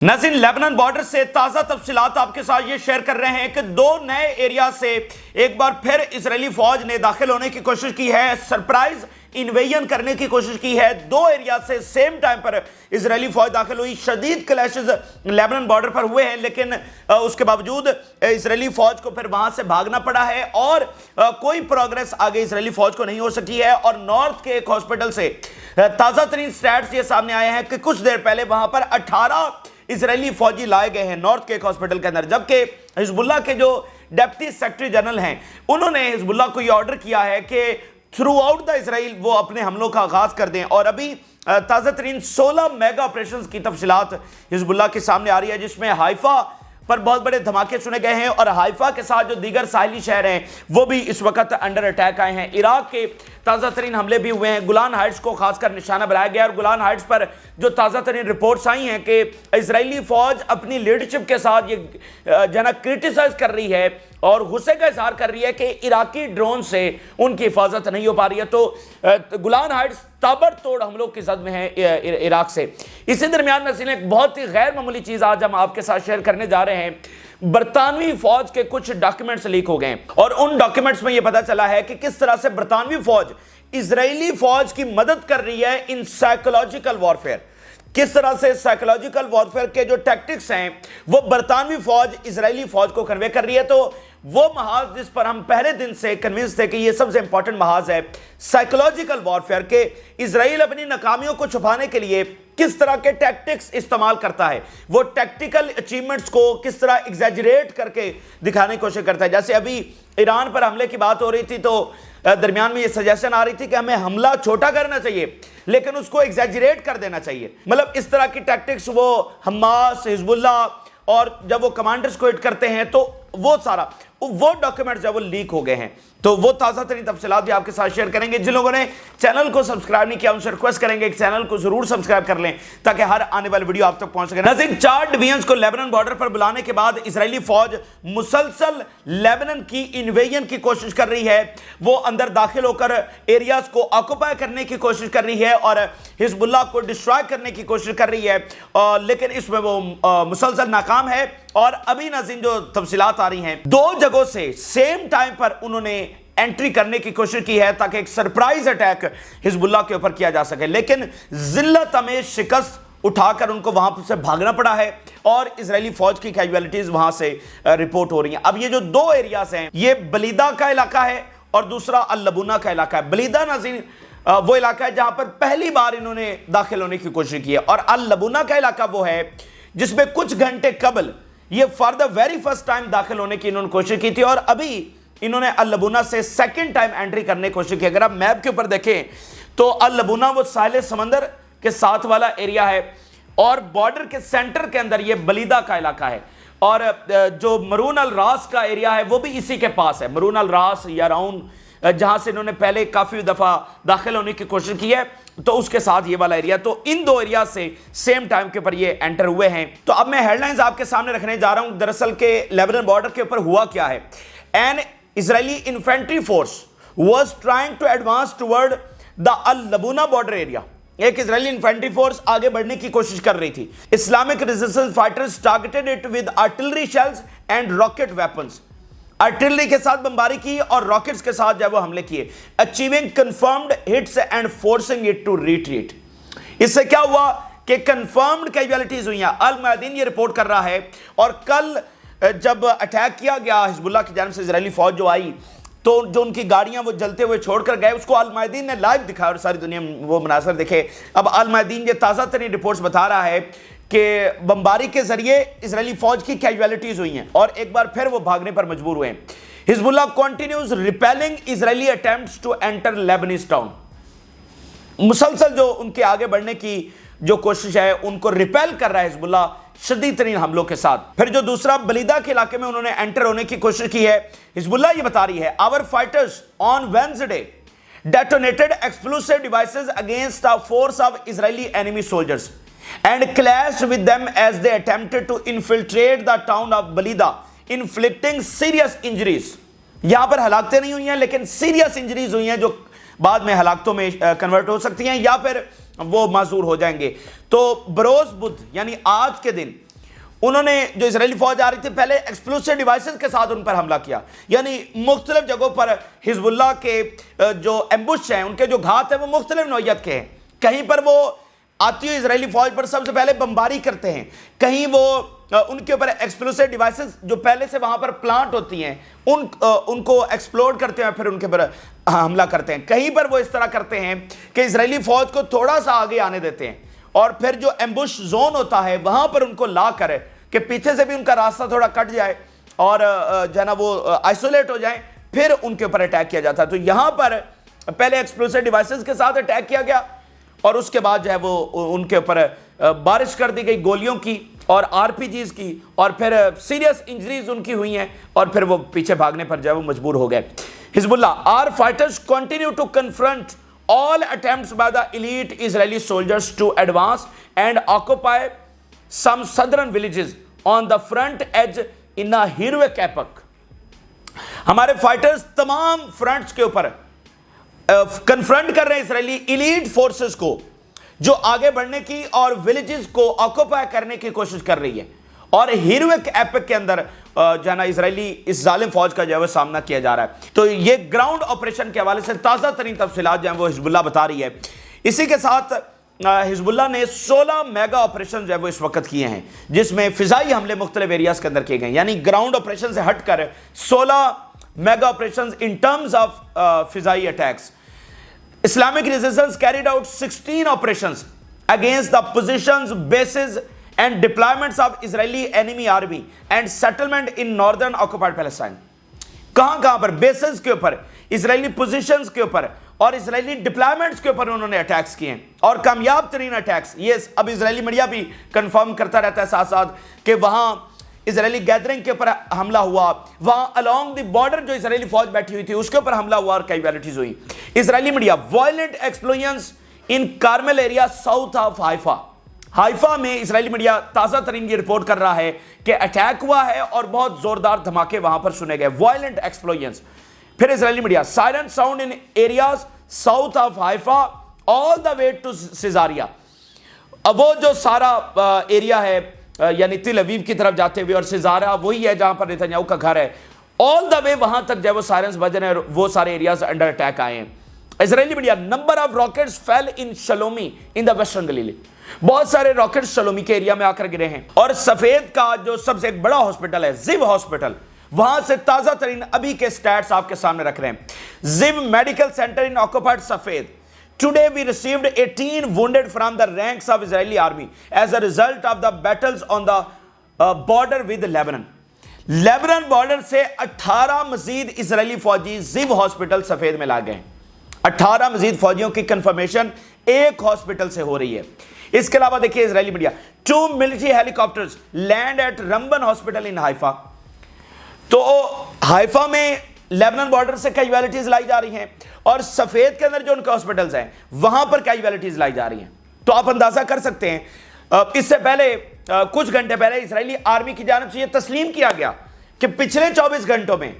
नाज़रीन, Lebanon border से ताज़ा तफसीलात आपके साथ ये शेयर कर रहे हैं कि दो नए एरिया से एक बार फिर इजरायली फौज ने दाखिल होने की कोशिश की है, सरप्राइज इन्वेजन करने की कोशिश की है। दो एरिया से सेम टाइम पर इजरायली फौज दाखिल हुई। शदीद क्लैशेस लेबनान बॉर्डर पर हुए हैं, लेकिन उसके बावजूद इजरायली फौज को फिर वहां से भागना पड़ा है और कोई प्रोग्रेस आगे इजरायली फौज को नहीं हो सकी है। और नॉर्थ के एक हॉस्पिटल से ताज़ा तरीन स्टैट्स ये सामने आए हैं कि कुछ देर पहले वहां पर 18 इजरायली फौजी लाए गए हैं नॉर्थ के एक हॉस्पिटल के अंदर, जबकि हिजबुल्लाह के जो डिप्टी सेक्रेटरी जनरल हैं उन्होंने हिजबुल्लाह को यह ऑर्डर किया है कि थ्रू आउट द इजराइल वो अपने हमलों का आगाज कर दें। और अभी ताज़ा तरीन 16 मेगा ऑपरेशंस की तफसीलात हिजबुल्लाह के सामने आ रही है, जिसमें हाइफा पर बहुत बड़े धमाके सुने गए हैं और हाइफा के साथ जो दीगर साहिली शहर हैं वो भी इस वक्त अंडर अटैक आए हैं। इराक के ताज़ा तरीन हमले भी हुए हैं, गुलान हाइट्स को खासकर निशाना बनाया गया और गुलान हाइट्स पर जो ताज़ा तरीन रिपोर्ट्स आई हैं कि इजरायली फौज अपनी लीडरशिप के साथ ये जना क्रिटिसाइज कर रही है और गुस्से का इजहार कर रही है कि इराकी ड्रोन से उनकी हिफाजत नहीं हो पा रही है। तो गुलान हाइट्स ताबड़तोड़ हमलों की जद में है इराक से। इसी दरमियान नसीन एक बहुत ही गैर मामूली चीज़ आज हम आपके साथ शेयर करने जा रहे हैं। बरतानवी फौज के कुछ डॉक्यूमेंट्स लीक हो गए और उन डॉक्यूमेंट्स में यह पता चला है कि किस तरह से बरतानवी फौज इजरायली फौज की मदद कर रही है इन साइकोलॉजिकल वॉरफेयर। किस तरह से साइकोलॉजिकल वॉरफेयर के जो टैक्टिक्स हैं वो बरतानवी फौज इजरायली फौज को कन्वे कर रही है। तो वो महाज जिस पर हम पहले दिन से कन्विंस थे कि ये सबसे इंपॉर्टेंट महाज है साइकोलॉजिकल वॉरफेयर के, इजराइल अपनी नाकामियों को छुपाने के लिए किस तरह के टैक्टिक्स इस्तेमाल करता है, वो टैक्टिकल अचीवमेंट्स को किस तरह एग्जैजरेट करके दिखाने की कोशिश करता है। जैसे अभी ईरान पर हमले की बात हो रही थी तो दरमियान में ये सजेशन आ रही थी कि हमें हमला छोटा करना चाहिए लेकिन उसको एग्जैजरेट कर देना चाहिए। मतलब इस तरह की टैक्टिक्स वो हमास, हिजबुल्लाह और जब वो कमांडर्स को हिट करते हैं तो वो सारा वो डॉक्यूमेंट्स जब वो लीक हो गए हैं तो वो ताज़ा तरीन तफसीलात भी आपके साथ शेयर करेंगे। जिन लोगों ने चैनल को सब्सक्राइब नहीं किया उनसे रिक्वेस्ट करेंगे कि चैनल को जरूर सब्सक्राइब कर लें ताकि हर आने वाली वीडियो आप तक पहुंच सके। नाज़रीन, 4 डिवीजन्स को लेबनान बॉर्डर पर बुलाने के बाद इजरायली फौज मुसलसल लेबनान की इन्वेजन की कोशिश कर रही है। वो अंदर दाखिल होकर एरियाज को ऑक्यूपाई करने की कोशिश कर रही है और हिजबुल्लाह को डिस्ट्रॉय करने की कोशिश कर रही है, लेकिन इसमें वो मुसलसल नाकाम है। और अभी नाज़रीन जो तफसीलात आ रही हैं, 2 जगहों से सेम टाइम पर उन्होंने एंट्री करने की कोशिश की है ताकि एक सरप्राइज अटैक हिजबुल्लाह के ऊपर किया जा सके, लेकिन जिल्लत में शिकस्त उठाकर उनको वहां से भागना पड़ा है और इजरायली फौज की कैजुअलिटीज वहां से रिपोर्ट हो रही हैं। अब ये जो 2 एरियाज हैं, ये बलीदा का इलाका है और दूसरा अल लबूना का इलाका है। बलीदा नाज़रीन वो इलाका है जहां पर पहली बार इन्होंने दाखिल होने की कोशिश की है और अल लबूना का इलाका वो है जिसमें कुछ घंटे कबल ये for the very first time दाखिल होने की इन्होंने कोशिश की थी और अभी इन्होंने अल लबूना से सेकंड टाइम एंट्री करने की कोशिश की। अगर आप मैप के ऊपर देखें तो अल लबूना वो साहिल समंदर के साथ वाला एरिया है और बॉर्डर के सेंटर के अंदर ये बलीदा का इलाका है और जो मरून अल रास का एरिया है वो भी इसी के पास है। मरून अल रास या राउन जहां से इन्होंने पहले काफी दफा दाखिल होने की कोशिश की है तो उसके साथ ये वाला एरिया, तो इन 2 एरिया से सेम टाइम के ऊपर ये एंटर हुए हैं। तो अब मैं हेडलाइंस आपके सामने रखने जा रहा हूं। दरअसल के लेबनान बॉर्डर के ऊपर हुआ क्या है। An Israeli infantry force was trying to advance toward the Al Labbouna border area. एक इजरायली इन्फेंट्री फोर्स आगे बढ़ने की कोशिश कर रही थी। Islamic resistance fighters targeted it with artillery shells and rocket weapons. Artillery के साथ बमबारी की और रॉकेट्स के साथ जब वो हमले किए, achieving confirmed hits and forcing it to retreat. इससे क्या हुआ कि कंफर्म्ड कैजुअलिटीज हुई हैं। अल मयादीन ये रिपोर्ट कर रहा है और कल जब अटैक किया गया हिजबुल्लाह की जानिब से इजरायली फौज जो आई तो जो उनकी गाड़ियां वो जलते हुए छोड़कर गए उसको अल मयादीन ने लाइव दिखाया और सारी दुनिया वो मनासर देखे। अब अल मयादीन ये ताज़ा तरीन रिपोर्ट्स बता रहा है कि बमबारी के जरिए इजरायली फौज की कैजुअलिटीज हुई हैं और एक बार फिर वो भागने पर मजबूर हुए हैं। Hezbollah continues repelling Israeli attempts to enter Lebanese town. मुसलसल जो उनके आगे बढ़ने की जो कोशिश है उनको रिपेल कर रहा है हिजबुल्लाह शदीद तरीन हमलों के साथ। फिर जो दूसरा बलीदा के इलाके में उन्होंने एंटर होने की कोशिश की है, हिजबुल्लाह ये बता रही है our fighters on Wednesday detonated explosive devices against a force of Israeli enemy soldiers and clashed with them as they attempted to infiltrate the town of Balida, inflicting serious injuries। यहां पर हलाकतें नहीं हुई हैं लेकिन सीरियस इंजरीज हुई हैं जो बाद में हलाकतों में कन्वर्ट हो सकती हैं या फिर वो माजूर हो जाएंगे। तो बरोज बुध यानी आज के दिन انہوں نے جو اسرائیلی فوج آ رہی تھی پہلے ایکسپلوسیو ڈیوائسز کے ساتھ ان پر حملہ کیا، یعنی مختلف جگہوں پر حزب اللہ کے جو ایمبوش ہیں، ان کے جو گھات ہیں وہ مختلف نوعیت کے ہیں. کہیں پر وہ آتی ہوئی اسرائیلی فوج پر سب سے پہلے بمباری کرتے ہیں، کہیں وہ ان کے اوپر ایکسپلوسیو ڈیوائسز جو پہلے سے وہاں پر پلانٹ ہوتی ہیں ان کو ایکسپلوڈ کرتے ہیں، پھر ان کے اوپر حملہ کرتے ہیں. کہیں پر وہ اس طرح کرتے ہیں کہ اسرائیلی فوج کو تھوڑا سا آگے آنے دیتے ہیں اور پھر جو ایمبوش زون ہوتا ہے وہاں پر ان کو لا کرے کہ پیچھے سے بھی ان کا راستہ تھوڑا کٹ جائے اور جو ہے نا وہ آئسولیٹ ہو جائیں، پھر ان کے اوپر اٹیک کیا جاتا ہے. تو یہاں پر پہلے ایکسپلوسیو ڈیوائسز کے ساتھ اٹیک کیا گیا اور اس کے بعد جو ہے وہ ان کے اوپر بارش کر دی گئی گولیوں کی اور آر پی جیز کی، اور پھر سیریس انجریز ان کی ہوئی ہیں اور پھر وہ پیچھے بھاگنے پر جو ہے وہ مجبور ہو گئے. حزب اللہ our fighters continue to confront all attempts by the elite Israeli soldiers to advance and occupy some southern villages on the front edge in a heroic epic. ہمارے فائٹرز تمام فرنٹس کے اوپر کنفرنٹ کر رہے ہیں اسرائیلی ایلیٹ فورسز کو جو آگے بڑھنے کی اور ولیجز کو آکوپائی کرنے کی کوشش کر رہی ہے، اور ہیروئک ایپک کے اندر جو ہے نا اسرائیلی اس ظالم فوج کا جو ہے وہ سامنا کیا جا رہا ہے. تو یہ گراؤنڈ آپریشن کے حوالے سے تازہ ترین تفصیلات جو ہیں وہ حزب اللہ بتا رہی ہے. اسی کے ساتھ حزب اللہ نے 16 میگا آپریشن جو ہے وہ اس وقت کیے ہیں، جس میں فضائی حملے مختلف ایریاز کے اندر کیے گئے، یعنی گراؤنڈ آپریشن سے ہٹ کر 16 mega operation in terms of فضائی attacks. Islamic resistance carried out 16 operations against the positions, bases and deployments of Israeli enemy army and settlement in northern occupied Palestine. کہاں پر بیسز کے اوپر، اسرائیلی پوزیشنز کے اوپر اور اسرائیلی ڈپلائمنٹس کے اوپر انہوں نے اٹیکس کیے ہیں، اور کامیاب ترین اٹیکس یہ اب اسرائیلی میڈیا بھی کنفرم کرتا رہتا ہے ساتھ ساتھ کہ وہاں اسرائیلی گیدرنگ کے اوپر حملہ ہوا، وہاں along the border جو اسرائیلی فوج بیٹھی ہوئی تھی اس کے اوپر حملہ ہوا اور کیجویلٹیز ہوئی. Israeli media violent explosions in Carmel area south of Haifa. Haifa میں اسرائیلی میڈیا تازہ ترین یہ رپورٹ کر رہا ہے کہ اٹیک ہوا ہے اور بہت زوردار دھماکے وہاں پر سنے گئے، وائلنٹ ایکسپلوژنز. پھر Israeli media siren sound in areas south of Haifa all the way to Caesarea. اب وہ جو سارا ایریا ہے یعنی تل اویو کی طرف جاتے ہوئے، اور سیزارا وہی ہے جہاں پر نیتنیاہو کا گھر ہے، آل دا وے وہاں تک جو ہے وہ سائرنز بج رہے ہیں، وہ سارے ایریاز انڈر اٹیک آئے ہیں. Israeli media number of rockets fell in Shlomi in the western Galilee. بہت سارے راکٹس شلومی کے ایریا میں آ کر گرے ہیں. اور سفید کا جو سب سے ایک بڑا ہاسپٹل ہے زیو ہاسپٹل، وہاں سے تازہ ترین ابھی کے سٹیٹس آپ کے سامنے رکھ رہے ہیں. زیو میڈیکل سینٹر ان آکوپائڈ سفید. Today we received 18 wounded from the ranks of Israeli army as a result of the battles on the border with Lebanon. Lebanon border سے 18 مزید اسرائیلی فوجی زیو ہاسپٹل سفید میں لا گئے. 18 مزید فوجیوں کی کنفرمیشن ایک ہاسپٹل سے ہو رہی ہے. اس کے علاوہ دیکھیے اسرائیلی media 2 military helicopters land at Ramban hospital in Haifa. تو ہائفا میں لیبنان بارڈر سے کیجویلٹیز لائی جا رہی ہیں اور سفید کے اندر جو ان کے ہاسپٹلز ہیں وہاں پر کیجویلٹیز لائی جا رہی ہیں. تو آپ اندازہ کر سکتے ہیں اس سے پہلے کچھ گھنٹے پہلے اسرائیلی آرمی کی جانب سے یہ تسلیم کیا گیا کہ پچھلے 24 گھنٹوں میں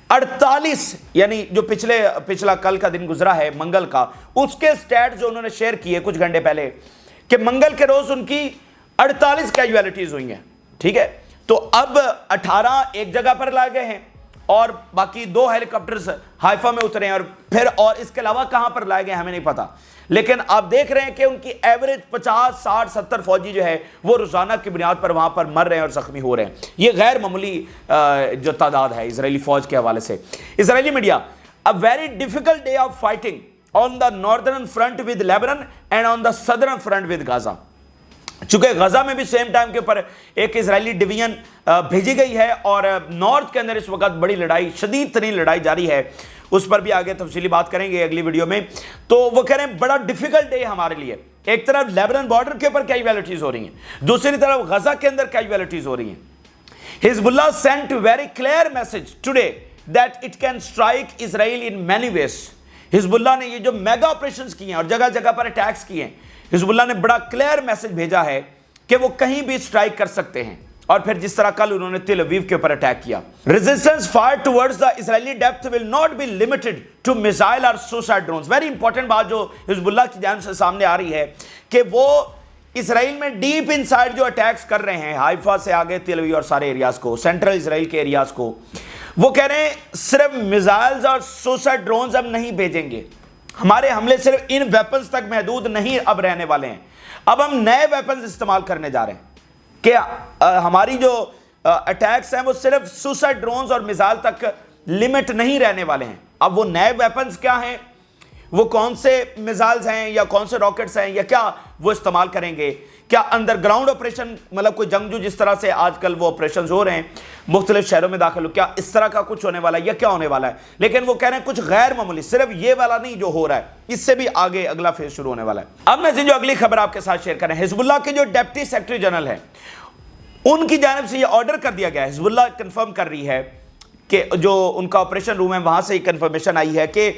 48 یعنی جو پچھلا کل کا دن گزرا ہے منگل کا، اس کے سٹیٹ جو انہوں نے شیئر کیے کچھ گھنٹے پہلے کہ منگل کے روز ان کی 48 کیجویلٹیز ہوئی ہیں. ٹھیک ہے، تو اب 18 ایک جگہ پر لائے گئے ہیں اور باقی 2 ہیلی کاپٹرز ہائفا میں اترے ہیں، اور پھر اور اس کے علاوہ کہاں پر لائے گئے ہمیں نہیں پتا. لیکن آپ دیکھ رہے ہیں کہ ان کی ایوریج 50 60 70 فوجی جو ہے وہ روزانہ کی بنیاد پر وہاں پر مر رہے ہیں اور زخمی ہو رہے ہیں. یہ غیر معمولی جو تعداد ہے اسرائیلی فوج کے حوالے سے. اسرائیلی media a very difficult day of fighting on the northern front with Lebanon and on the southern front with Gaza. چونکہ غزہ میں بھی سیم ٹائم کے اوپر ایک اسرائیلی ڈویژن بھیجی گئی ہے اور نارتھ کے اندر اس وقت بڑی لڑائی، شدید ترین لڑائی جاری ہے. اس پر بھی آگے تفصیلی بات کریں گے اگلی ویڈیو میں. تو وہ کہہ رہے ہیں بڑا ڈیفیکلٹ ڈے ہمارے لیے. ایک طرف لیبنان بارڈر کے اوپر کیجویلٹیز ہو رہی ہیں، دوسری طرف غزہ کے اندر کیجویلٹیز ہو رہی ہیں. حزب اللہ sent very clear message today that it can strike Israel in many ways. حزب اللہ نے یہ جو میگا آپریشنز کیے ہیں اور جگہ جگہ پر اٹیکس کیے ہیں، حزب اللہ نے بڑا کلیئر میسج بھیجا ہے کہ وہ کہیں بھی سٹرائک کر سکتے ہیں. اور پھر جس طرح کل انہوں نے تل اویو کے اوپر اٹیک کیا. Resistance fire towards the Israeli depth will not be limited to missile or suicide drones. Very important بات جو حزب اللہ کی جانب سے سامنے آ رہی ہے کہ وہ इसराइल में डीप इनसाइड जो अटैक्स कर रहे हैं, हाइफा से आगे तेल अवीव और सारे एरियाज को, सेंट्रल इसराइल के एरियाज को, वो कह रहे हैं सिर्फ मिसाइल्स और सुसाइड ड्रोन्स अब नहीं भेजेंगे, हमारे हमले सिर्फ इन वेपन्स तक महदूद नहीं अब रहने वाले हैं, अब हम नए वेपन्स इस्तेमाल करने जा रहे हैं। क्या हमारी जो अटैक्स हैं वो सिर्फ सुसाइड ड्रोन्स और मिसाइल तक लिमिट नहीं रहने वाले हैं। अब वो नए वेपन्स क्या हैं, वो कौन से मिसाइल्स हैं या कौन से रॉकेट्स हैं या क्या वो इस्तेमाल करेंगे, क्या अंडरग्राउंड ऑपरेशन, मतलब कोई जंगजू जिस तरह से आजकल वो ऑपरेशंस हो रहे हैं मुख्तलिफ शहरों में दाखिल हो, क्या इस तरह का कुछ होने वाला है या क्या होने वाला है। लेकिन वो कह रहे हैं कुछ गैर मामूली, सिर्फ ये वाला नहीं जो हो रहा है, इससे भी आगे अगला फेज शुरू होने वाला है। अब मैं जो अगली खबर आपके साथ शेयर करें, हिजबुल्लाह के जो डिप्टी सेक्रेटरी जनरल है उनकी जानिब से ये ऑर्डर कर दिया गया है, हिजबुल्लाह कंफर्म कर रही है कि जो उनका ऑपरेशन रूम है वहां से कंफर्मेशन आई है कि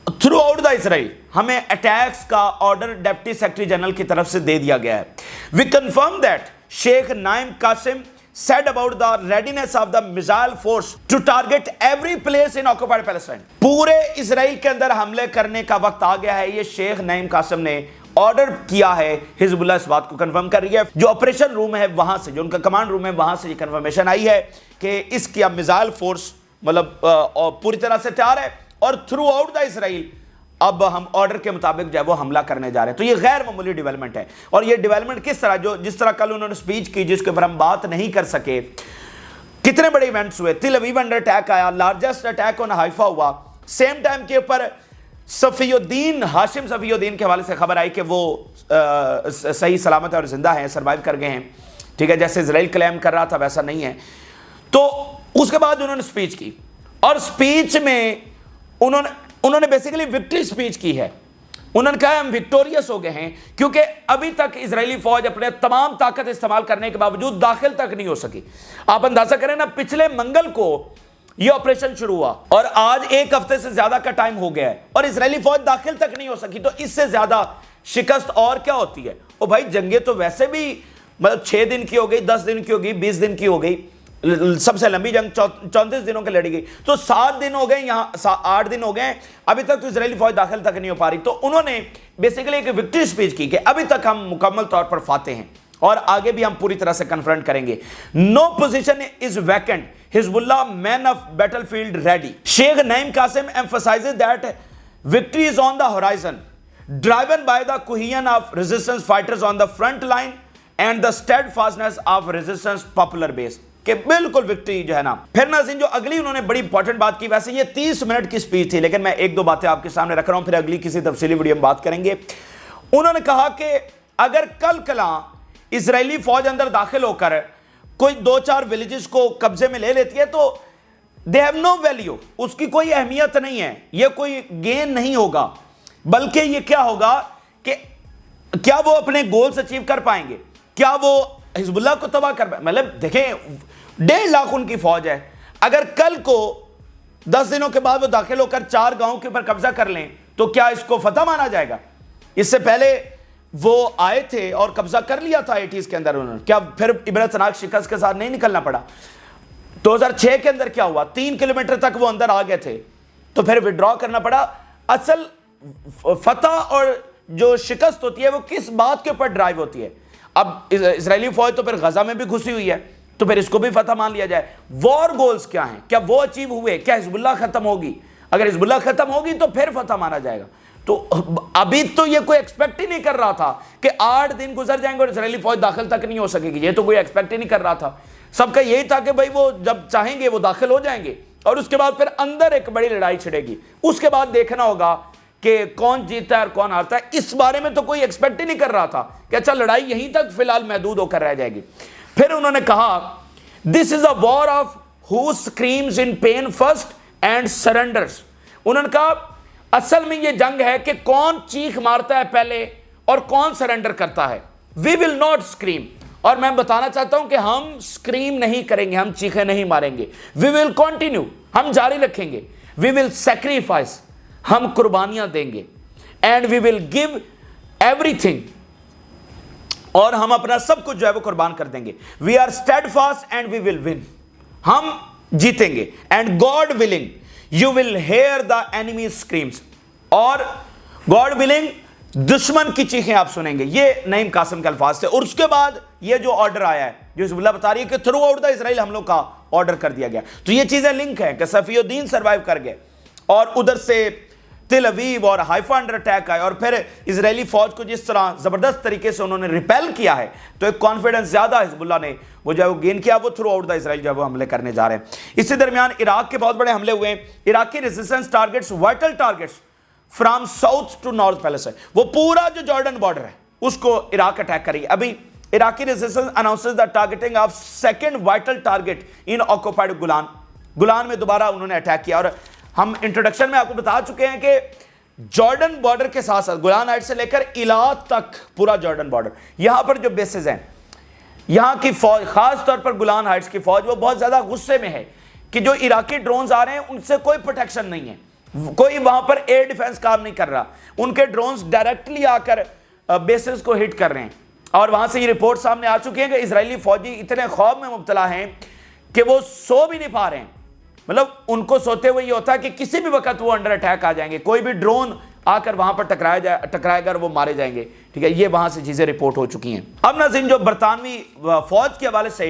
थ्रू आउट द इसराइल हमें अटैक्स का ऑर्डर डिप्टी सेक्रेटरी जनरल की तरफ से दे दिया गया है। We confirm that Sheikh Naim Qassem said about the readiness of the missile force to target every place in occupied Palestine। पूरे इसराइल के अंदर हमले करने का वक्त आ गया है, ये शेख नाइम कासिम ने ऑर्डर किया है। हिजबुल्लाह इस बात को कंफर्म कर रही है, जो ऑपरेशन रूम है वहां से, जो उनका कमांड रूम है वहां से ये कंफर्मेशन आई है कि इसकी अब मिसाइल फोर्स मतलब पूरी तरह से तैयार है और थ्रू आउट द इसराइल अब हम ऑर्डर के मुताबिक जो है वो हमला करने जा रहे हैं। तो ये गैर मामूली डेवलपमेंट है। और ये डेवलपमेंट किस तरह, जो जिस तरह कल उन्होंने स्पीच की जिसके ऊपर हम बात नहीं कर सके, कितने बड़े इवेंट्स हुए, तेल अवीव अंडर अटैक आया, लार्जेस्ट अटैक ऑन हाइफा हुआ, सेम टाइम के ऊपर सफीउद्दीन, हाशिम सफीउद्दीन के हवाले से खबर आई कि वो सही सलामत और जिंदा हैं, सर्वाइव कर गए हैं, ठीक है, जैसे इजराइल क्लेम कर रहा था वैसा नहीं है। तो उसके बाद उन्होंने स्पीच की और स्पीच में उन्होंने बेसिकली विक्ट्री स्पीच की है। उन्होंने कहा हम विक्टोरियस हो गए हैं क्योंकि अभी तक इजरायली फौज अपने तमाम ताकत इस्तेमाल करने के बावजूद दाखिल तक नहीं हो सकी। आप अंदाजा करें ना, पिछले मंगल को यह ऑपरेशन शुरू हुआ और आज एक हफ्ते से ज्यादा का टाइम हो गया है और इजरायली फौज दाखिल तक नहीं हो सकी। तो इससे ज्यादा शिकस्त और क्या होती है। ओ भाई, जंगे तो वैसे भी मतलब 6 दिन की हो गई, 10 दिन की हो गई, 20 दिन की हो गई, सबसे लंबी जंग 34 दिनों की लड़ी गई। तो 7 दिन हो गए, यहां 8 दिन हो गए, अभी तक तो इजरायली फौज दाखिल तक नहीं हो पा रही। तो उन्होंने बेसिकली एक विक्ट्री स्पीच की कि अभी तक हम मुकम्मल तौर पर फाते हैं और आगे भी हम पूरी तरह से कन्फ्रंट करेंगे। No position is vacant, Hezbollah man of battlefield ready. Sheikh Naim Qassem emphasizes that victory is on the horizon, driven by the cohesion of resistance fighters on the front line and the steadfastness of resistance popular base। कि बिल्कुल victory जो है ना। फिर नाज़रीन, जो अगली उन्होंने बड़ी इंपॉर्टेंट बात की, वैसे ये 30 मिनट की स्पीच थी लेकिन मैं 1-2 बातें आपके सामने रख रहा हूं, फिर अगली किसी तफसीली वीडियो में बात करेंगे। उन्होंने कहा कि अगर कल कला इजरायली फौज अंदर दाखिल होकर कोई 2-4 विलेजेस को कब्जे में ले लेती है तो दे हैव नो वैल्यू, उसकी कोई अहमियत नहीं है, ये कोई गेन नहीं होगा, बल्कि ये क्या होगा कि क्या वो अपने गोल्स अचीव कर पाएंगे, क्या वो हिजबुल्लाह को तबाह कर पाए। मतलब देखें, 1.5 लाख उनकी फौज है, अगर कल को 10 दिनों के बाद वो दाखिल होकर 4 गांवों के ऊपर कब्जा कर लें तो क्या इसको फतह माना जाएगा। इससे पहले वो आए थे और कब्जा कर लिया था 80s के अंदर उन्होंने, क्या फिर इबरतनाक शिकस्त के साथ नहीं निकलना पड़ा। 2006 के अंदर क्या हुआ, 3 किलोमीटर तक वो अंदर आ गए थे तो फिर विड्रॉ करना पड़ा। असल फतह और जो शिकस्त होती है वो किस बात के ऊपर ड्राइव होती है। अब इजरायली फौज तो फिर गजा में भी घुसी हुई है तो फिर इसको भी फतह मान लिया जाए। वॉर गोल्स क्या हैं, क्या वो अचीव हुए, क्या हिजबुल्लाह खत्म होगी, अगर हिजबुल्लाह खत्म होगी तो फिर फतह माना जाएगा। तो अभी तो ये कोई एक्सपेक्ट ही नहीं कर रहा था कि 8 दिन गुजर जाएंगे और इजरायली फौज दाखिल तक नहीं हो सकेगी, ये तो कोई एक्सपेक्ट ही नहीं कर रहा था। सबका यही था कि भाई वो जब चाहेंगे वो दाखिल हो जाएंगे और उसके बाद फिर अंदर एक बड़ी लड़ाई छिड़ेगी, उसके बाद देखना होगा कि कौन जीता है और कौन हारता है। इस बारे में तो कोई एक्सपेक्ट ही नहीं कर रहा था कि अच्छा लड़ाई यहीं तक फिलहाल महदूद होकर रह जाएगी। फिर उन्होंने कहा this is a war of who screams in pen first and surrenders. उन्होंने कहा असल में ये जंग है कि कौन चीख मारता है पहले और कौन सरेंडर करता है। वी विल नॉट स्क्रीम, और मैं बताना चाहता हूं कि हम स्क्रीम नहीं करेंगे, हम चीखें नहीं मारेंगे। वी विल कंटिन्यू, हम जारी रखेंगे। वी विल सैक्रिफाइस, हम कुर्बानियां देंगे। And we will give everything, और हम अपना सब कुछ जो है वो कुर्बान कर देंगे। We are steadfast and we will win, हम जीतेंगे। And God willing you will hear the enemy screams, और गॉड विलिंग दुश्मन की चीखें आप सुनेंगे। ये नईम कासिम के अल्फाज थे। और उसके बाद ये जो ऑर्डर आया है, जो हिजबुल्लाह बता रही है कि थ्रू आउट द इजराइल हमलों का ऑर्डर कर दिया गया। तो ये चीजें लिंक हैं कि सफीउद्दीन सर्वाइव कर गए और उधर से तिल अवीव और हाइफा अंडर अटैक आए, और फिर इजरायली फौज को जिस तरह जबरदस्त तरीके से उन्होंने रिपेल किया है, तो एक कॉन्फिडेंस ज्यादा हिजबुल्लाह ने वो जो है वो गेन किया, वो थ्रू आउट द इजराइल जो है वो हमले करने जा रहे हैं। इसी दरमियान इराक के बहुत बड़े हमले हुए। Iraqi resistance targets, vital targets from south to north palace है, वो पूरा जो जॉर्डन बॉर्डर है उसको इराक अटैक करेगी। अभी Iraqi resistance announces the targeting of second vital target in occupied Golan. Golan में दोबारा उन्होंने अटैक किया। और हम इंट्रोडक्शन में आपको बता चुके हैं कि जॉर्डन बॉर्डर के साथ साथ गुलान हाइट्स से लेकर इला तक पूरा जॉर्डन बॉर्डर, यहां पर जो बेसेस हैं, यहां की फौज, खास तौर पर गुलान हाइट्स की फौज, वो बहुत ज्यादा गुस्से में है कि जो इराकी ड्रोन्स आ रहे हैं उनसे कोई प्रोटेक्शन नहीं है, कोई वहां पर एयर डिफेंस काम नहीं कर रहा, उनके ड्रोन्स डायरेक्टली आकर बेसेस को हिट कर रहे हैं। और वहां से ये रिपोर्ट सामने आ चुकी है कि इजरायली फौजी इतने खौफ में मुब्तला हैं कि वो सो भी नहीं पा रहे हैं। मतलब उनको सोते हुए ये होता है कि किसी भी वक्त वो अंडर अटैक आ जाएंगे, कोई भी ड्रोन आकर वहां पर टकराएगा और वो मारे जाएंगे। ठीक है, ये वहां से चीजें रिपोर्ट हो चुकी हैं। अब नाज़रीन, जो बरतानवी फौज के हवाले से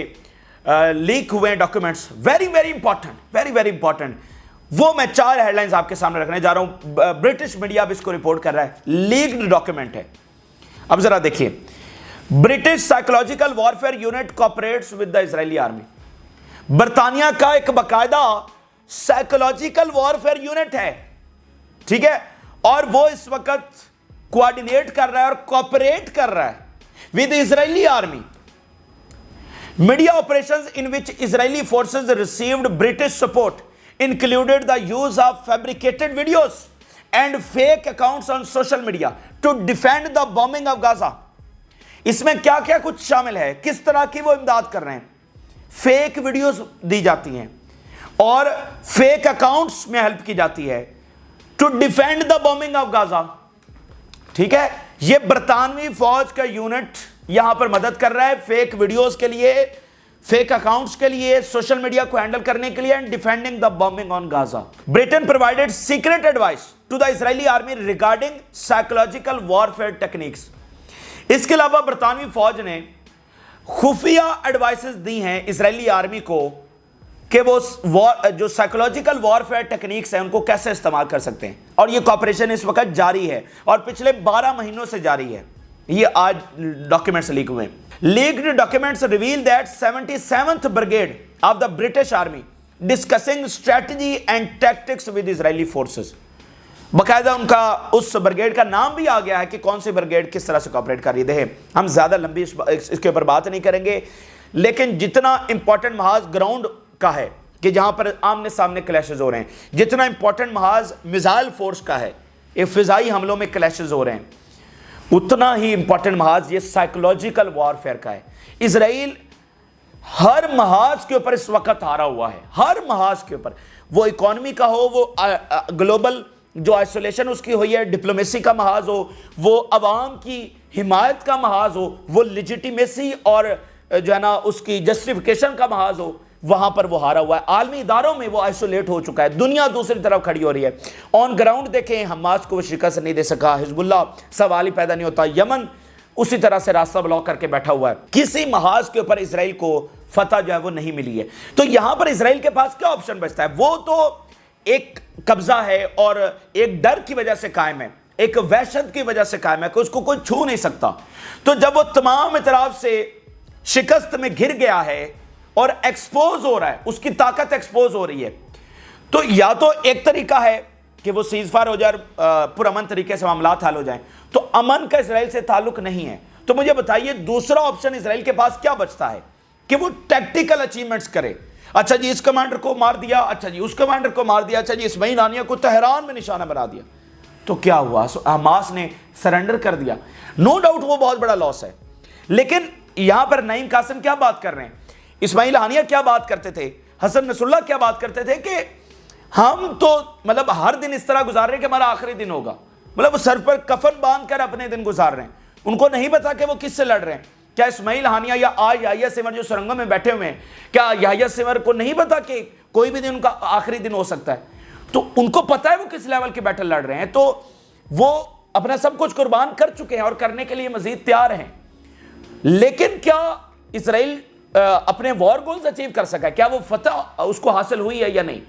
लीक हुए documents, very very important, very very important, वो मैं 4 हेडलाइंस आपके सामने रखने जा रहा हूं। ब्रिटिश मीडिया अब इसको रिपोर्ट कर रहा है, लीक्ड डॉक्यूमेंट है। अब जरा देखिए, British psychological warfare unit cooperates with the Israeli army. बरतानिया का एक बकायदा साइकोलॉजिकल वॉरफेयर यूनिट है, ठीक है, और वो इस वक्त कोऑर्डिनेट कर रहा है और कोऑपरेट कर रहा है with Israeli army. Media operations in which Israeli forces received British support included the use of fabricated videos and fake accounts on social media to defend the bombing of Gaza। इसमें क्या क्या कुछ शामिल है, किस तरह की वो इमदाद कर रहे हैं। फेक वीडियोस दी जाती हैं और फेक अकाउंट्स में हेल्प की जाती है to defend the bombing of Gaza. ठीक है, ये बरतानवी फौज का यूनिट यहां पर मदद कर रहा है फेक वीडियोस के लिए, फेक अकाउंट्स के लिए, सोशल मीडिया को हैंडल करने के लिए, and defending the bombing on Gaza. Britain provided secret advice to the Israeli army regarding psychological warfare techniques. इसके अलावा बरतानवी फौज ने खुफिया एडवाइसेस दी हैं इजरायली आर्मी को कि वो जो साइकोलॉजिकल वॉरफेयर टेक्निक्स हैं उनको कैसे इस्तेमाल कर सकते हैं। और ये कॉपरेशन इस वक्त जारी है और पिछले 12 महीनों से जारी है। ये आज डॉक्यूमेंट्स लीक हुए। Leaked documents reveal that 77th brigade of the British army discussing strategy and tactics with Israeli forces. बाकायदा उनका उस ब्रिगेड का नाम भी आ गया है कि कौन सी ब्रिगेड किस तरह से कॉपरेट कर रही है। हम ज्यादा लंबी इसके ऊपर बात नहीं करेंगे, लेकिन जितना इंपॉर्टेंट महाज ग्राउंड का है कि जहां पर आमने सामने क्लैशेस हो रहे हैं, जितना इंपॉर्टेंट महाज मिसाइल फोर्स का है, ये फिजाई हमलों में क्लैशेस हो रहे हैं, उतना ही इंपॉर्टेंट महाज ये साइकोलॉजिकल वॉरफेयर का है। इजराइल हर महाज के ऊपर इस वक्त हारा हुआ है, हर महाज के ऊपर, वो इकोनॉमी का हो, वो ग्लोबल जो आइसोलेशन उसकी हुई है, डिप्लोमेसी का महाज हो, वो अवाम की हिमायत का महाज हो, वो लिजिटिमेसी और जो है ना उसकी जस्टिफिकेशन का महाज हो, वहां पर वो हारा हुआ है। आलमी इदारों में वो आइसोलेट हो चुका है, दुनिया दूसरी तरफ खड़ी हो रही है। ऑन ग्राउंड देखें, हमास को वो शिकस्त नहीं दे सका, हिजबुल्लाह सवाल ही पैदा नहीं होता, यमन उसी तरह से रास्ता ब्लॉक करके बैठा हुआ है। किसी महाज के ऊपर इसराइल को फतह जो है वो नहीं मिली है। तो यहां पर इसराइल के पास क्या ऑप्शन बचता है? वो तो एक कब्जा है और एक डर की वजह से कायम है, एक वहशत की वजह से कायम है कि उसको कोई छू नहीं सकता। तो जब वो तमाम तरफ से शिकस्त में घिर गया है और एक्सपोज हो रहा है, उसकी ताकत एक्सपोज हो रही है, तो या तो एक तरीका है कि वो सीजफायर हो जाए, पुरअमन तरीके से मामला हल हो जाए, तो अमन का इसराइल से ताल्लुक नहीं है। तो मुझे बताइए दूसरा ऑप्शन इसराइल के पास क्या बचता है कि वो टैक्टिकल अचीवमेंट्स करे। अच्छा जी, इस कमांडर को मार दिया, अच्छा जी उस कमांडर को मार दिया, अच्छा जी इस्माइल हानिया को तेहरान में निशाना बना दिया, तो क्या हुआ? हमास ने सरेंडर कर दिया। नो डाउट वो बहुत बड़ा लॉस है, लेकिन यहां पर नईम कासिम क्या बात कर रहे हैं, इस्माइल हानिया क्या बात करते थे, हसन नसरुल्लाह क्या बात करते थे कि हम तो मतलब हर दिन इस तरह गुजार रहे हैं कि हमारा आखिरी दिन होगा। मतलब वो सर पर कफन बांध कर अपने दिन गुजार रहे हैं, उनको नहीं पता कि वो किससे लड़ रहे हैं। क्या इस्माइल हानिया या आज याहिया सिमर जो सुरंगों में बैठे हुए हैं, क्या याहिया सिमर को नहीं पता कि कोई भी दिन उनका आखिरी दिन हो सकता है? तो उनको पता है वो किस लेवल के बैटल लड़ रहे हैं। तो वो اپنا سب کچھ قربان کر چکے ہیں اور کرنے کے لیے مزید تیار ہیں، لیکن کیا اسرائیل اپنے وار گولز اچیو کر سکا ہے؟ کیا وہ فتح اس کو حاصل ہوئی ہے یا نہیں؟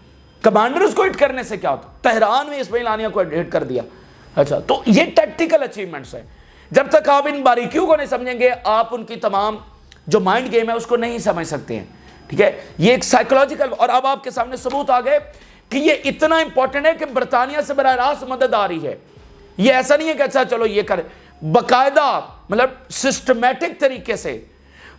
کمانڈرز کو ہٹ کرنے سے کیا ہوتا؟ تہران میں اسماعیل ہانیہ کو ہٹ کر دیا. اچھا، تو یہ ٹیکٹیکل اچیومنٹس ہیں. جب تک آپ ان باریکیوں کو نہیں سمجھیں گے، آپ ان کی تمام جو مائنڈ گیم ہے اس کو نہیں سمجھ سکتے ہیں. ٹھیک ہے، یہ ایک سائیکولوجیکل، اور اب آپ کے سامنے ثبوت آ گئے کہ یہ اتنا امپورٹنٹ ہے کہ برطانیہ سے براہ راست مدد آ رہی ہے. یہ ایسا نہیں ہے کہ اچھا چلو یہ کرے، باقاعدہ مطلب سسٹمیٹک طریقے سے،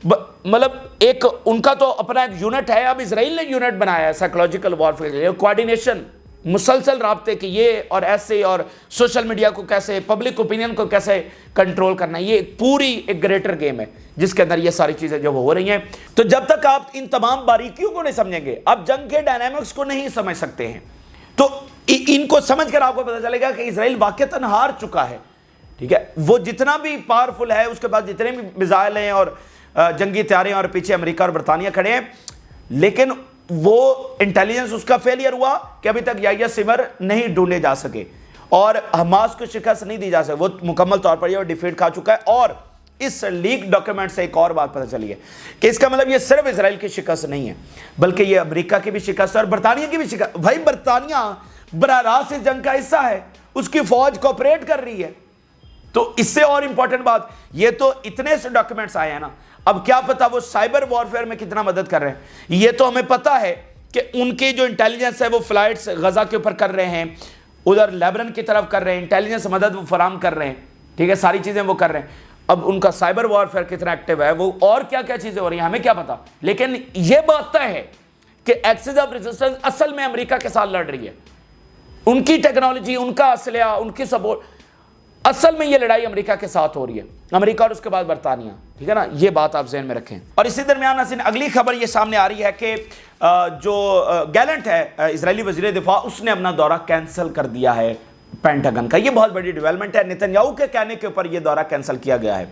مطلب ایک ان کا تو اپنا ایک یونٹ ہے. اب اسرائیل نے یونٹ بنایا ہے سائیکولوجیکل وارفیئر کے لیے، کوارڈینیشن، مسلسل رابطے کہ یہ اور ایسے، اور سوشل میڈیا کو کیسے، پبلک اوپینین کو کیسے کنٹرول کرنا ہے. یہ پوری ایک گریٹر گیم ہے جس کے اندر یہ ساری چیزیں جو ہو رہی ہیں. تو جب تک آپ ان تمام باریکیوں کو نہیں سمجھیں گے، آپ جنگ کے ڈائنامکس کو نہیں سمجھ سکتے ہیں. تو ان کو سمجھ کر آپ کو پتہ چلے گا کہ اسرائیل واقعتاً ہار چکا ہے. ٹھیک ہے، وہ جتنا بھی پاورفل ہے، اس کے بعد جتنے بھی میزائل ہیں اور جنگی تیاریں، اور پیچھے امریکہ اور برطانیہ کھڑے ہیں، لیکن وہ انٹیلیجنس اس کا فیلئر ہوا کہ ابھی تک یحییٰ سمر نہیں ڈھونڈے جا سکے اور حماس کو شکست نہیں دی جا سکے. وہ مکمل طور پر یہ ڈیفیٹ کھا چکا ہے. اور اس لیک ڈاکیومنٹ سے ایک اور بات پتہ چلی ہے کہ اس کا مطلب یہ صرف اسرائیل کی شکست نہیں ہے، بلکہ یہ امریکہ کی بھی شکست ہے اور برطانیہ کی بھی شکست. بھائی برطانیہ براہ راست اس جنگ کا حصہ ہے، اس کی فوج کوپریٹ کر رہی ہے. تو اس سے اور امپورٹنٹ بات، یہ تو اتنے سے ڈاکیومنٹس آئے ہیں نا، اب کیا پتا وہ سائبر وارفیئر میں کتنا مدد کر رہے ہیں. یہ تو ہمیں پتا ہے کہ ان کی جو انٹیلیجنس ہے وہ فلائٹس غزہ کے اوپر کر رہے ہیں، ادھر لیبنان کی طرف کر رہے ہیں، انٹیلیجنس مدد وہ فراہم کر رہے ہیں. ٹھیک ہے، ساری چیزیں وہ کر رہے ہیں. اب ان کا سائبر وارفیئر کتنا ایکٹیو ہے، وہ اور کیا کیا چیزیں ہو رہی ہیں ہمیں کیا پتا. لیکن یہ بات طے ہے کہ ایکسس آف ریزسٹنس اصل میں امریکہ کے ساتھ لڑ رہی ہے. ان کی ٹیکنالوجی، ان کا اسلحہ، ان کی سپورٹ، اصل میں یہ لڑائی امریکہ کے ساتھ ہو رہی ہے، امریکہ اور اس کے بعد برطانیہ. ٹھیک ہے نا، یہ بات آپ ذہن میں رکھیں. اور اسی درمیان ناظرین اگلی خبر یہ سامنے آ رہی ہے کہ جو گیلنٹ ہے اسرائیلی وزیر دفاع، اس نے اپنا دورہ کینسل کر دیا ہے پینٹاگن کا. یہ بہت بڑی ڈیولپمنٹ ہے. نیتن یاہو کے کہنے کے اوپر یہ دورہ کینسل کیا گیا ہے.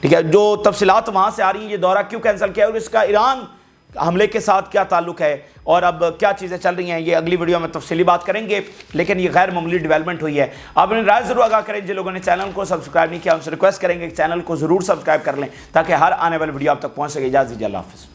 ٹھیک ہے، جو تفصیلات وہاں سے آ رہی ہیں یہ دورہ کیوں کینسل کیا ہے اور اس کا ایران حملے کے ساتھ کیا تعلق ہے اور اب کیا چیزیں چل رہی ہیں، یہ اگلی ویڈیو میں تفصیلی بات کریں گے. لیکن یہ غیر معمولی ڈیولپمنٹ ہوئی ہے. آپ اپنی رائے ضرور آگاہ کریں. جن لوگوں نے چینل کو سبسکرائب نہیں کیا ان سے ریکویسٹ کریں گے کہ چینل کو ضرور سبسکرائب کر لیں تاکہ ہر آنے والی ویڈیو آپ تک پہنچ سکے. اجازت دیجیے، اللہ حافظ.